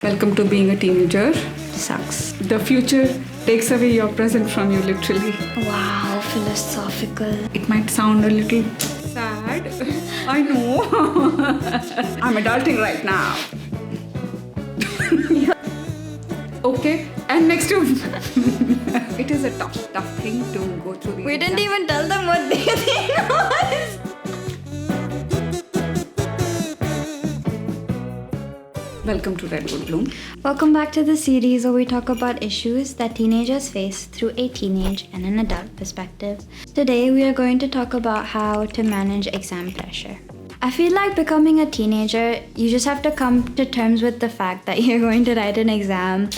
Welcome to being a teenager. Sucks. The future takes away your present from you, literally. Wow, philosophical. It might sound a little sad. I know. I'm adulting right now. Okay, and next to it is a tough thing to go through the We didn't exam. even tell them what the thing was. Welcome to Redwood Bloom. Welcome back to the series where we talk about issues that teenagers face through a teenage and an adult perspective. Today we are going to talk about how to manage exam pressure. I feel like becoming a teenager, you just have to come to terms with the fact that you're going to write an exam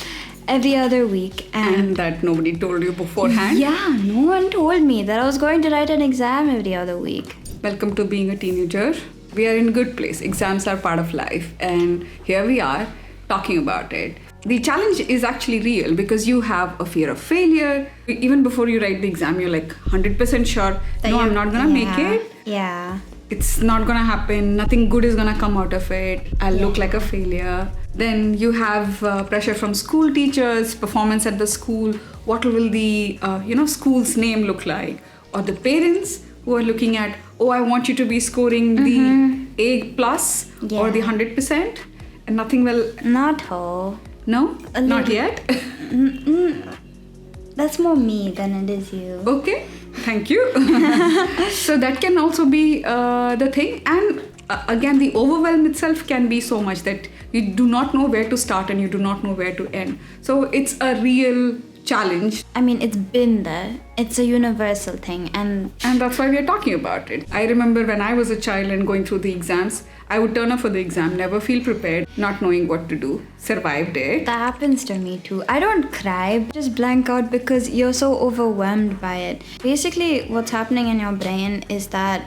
every other week. And that nobody told you beforehand. Yeah, no one told me that I was going to write an exam every other week. Welcome to being a teenager. We are in a good place. Exams are part of life, and here we are talking about it. The challenge is actually real because you have a fear of failure. Even before you write the exam, you're like 100% sure, no, I'm not gonna make it. Yeah. It's not gonna happen. Nothing good is gonna come out of it. I'll look like a failure. Then you have pressure from school teachers, performance at the school. What will the school's name look like? Or the parents who are looking at, oh, I want you to be scoring the A plus or the 100%, and nothing will. Not whole. No, not yet. That's more me than it is you. Okay, thank you. So that can also be the thing, and again, the overwhelm itself can be so much that you do not know where to start and you do not know where to end. So it's a real challenge. I mean, it's been there. It's a universal thing, and that's why we are talking about it. I remember when I was a child and going through the exams, I would turn up for the exam, never feel prepared, not knowing what to do, survived it. that happens to me too. I don't cry, just blank out because you're so overwhelmed by it. Basically, what's happening in your brain is that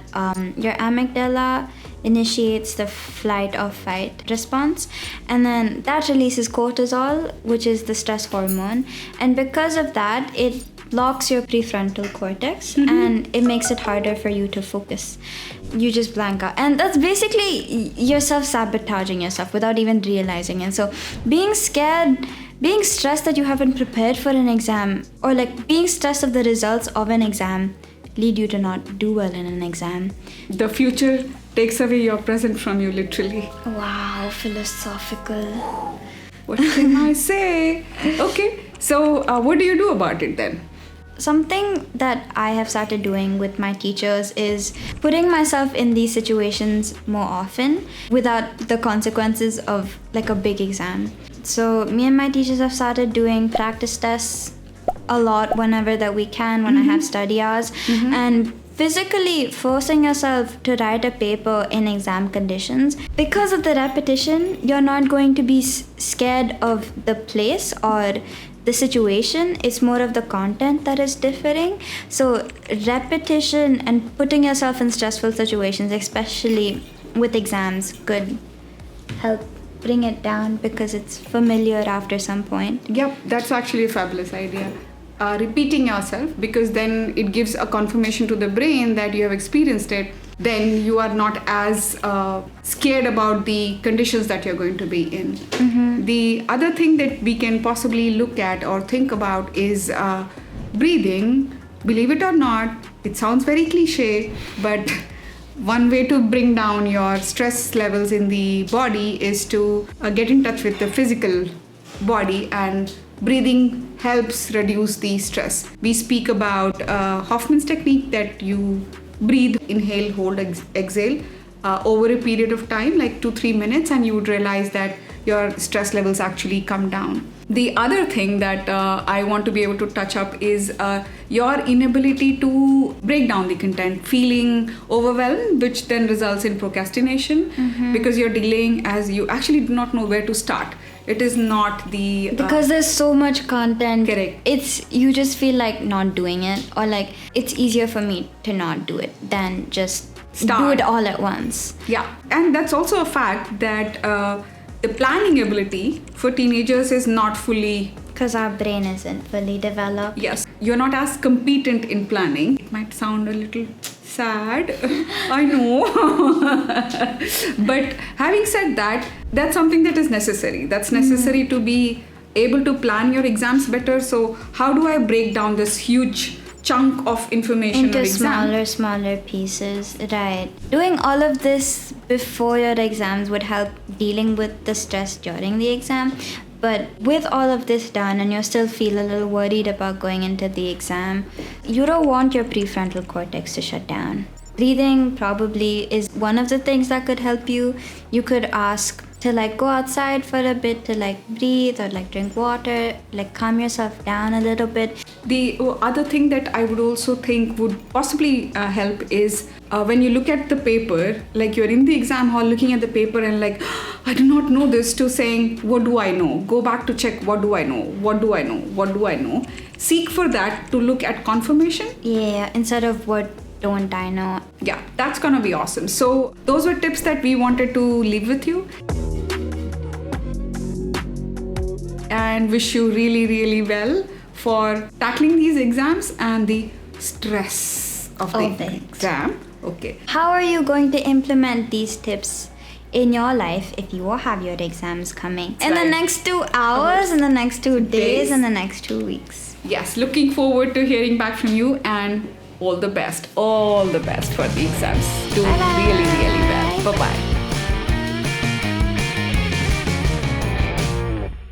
your amygdala initiates the flight or fight response, and then that releases cortisol, which is the stress hormone, and because of that it blocks your prefrontal cortex and it makes it harder for you to focus. You just blank out, and that's basically yourself sabotaging yourself without even realizing it. So being scared, being stressed that you haven't prepared for an exam, or like being stressed of the results of an exam lead you to not do well in an exam. The future takes away your present from you, literally. Wow, philosophical. What can I say? Okay, so what do you do about it then? Something that I have started doing with my teachers is putting myself in these situations more often without the consequences of like a big exam. So me and my teachers have started doing practice tests a lot whenever that we can, when I have study hours, and physically forcing yourself to write a paper in exam conditions. Because of the repetition, you're not going to be scared of the place or the situation. It's more of the content that is differing. So repetition and putting yourself in stressful situations, especially with exams, could help bring it down because it's familiar after some point. Yep, that's actually a fabulous idea. Repeating yourself, because then it gives a confirmation to the brain that you have experienced it. Then you are not as scared about the conditions that you're going to be in. The other thing that we can possibly look at or think about is breathing. Believe it or not, it sounds very cliche, but one way to bring down your stress levels in the body is to get in touch with the physical body, and breathing helps reduce the stress. We speak about Hoffman's technique, that you breathe, inhale, hold, exhale over a period of time, like 2-3 minutes, and you would realize that your stress levels actually come down. The other thing that I want to be able to touch up is your inability to break down the content, feeling overwhelmed, which then results in procrastination because you're delaying, as you actually do not know where to start. It is not the... because there's so much content. Correct. It's, you just feel like not doing it, or like it's easier for me to not do it than just do it all at once. Yeah, and that's also a fact that the planning ability for teenagers is not fully... Because our brain isn't fully developed. Yes, you're not as competent in planning. It might sound a little sad, I know. But having said that, that's something that is necessary. That's necessary to be able to plan your exams better. So how do I break down this huge chunk of information into or exam? smaller pieces, right? Doing all of this before your exams would help dealing with the stress during the exam. But with all of this done and you still feel a little worried about going into the exam, you don't want your prefrontal cortex to shut down. Breathing probably is one of the things that could help you. You could ask to like go outside for a bit to like breathe or like drink water, like calm yourself down a little bit. The other thing that I would also think would possibly help is when you look at the paper, like you're in the exam hall looking at the paper and like, I do not know this, to saying, what do I know? Go back to check, what do I know? What do I know? What do I know? Seek for that to look at confirmation. Yeah, instead of what don't I know. Yeah, that's gonna be awesome. So those were tips that we wanted to leave with you. And wish you really, really well for tackling these exams and the stress of the exam. Okay. How are you going to implement these tips in your life if you will have your exams coming in the next 2 hours, in the next 2 days, in the next 2 weeks? Yes, looking forward to hearing back from you, and all the best for the exams. Do really, really well. Bye-bye.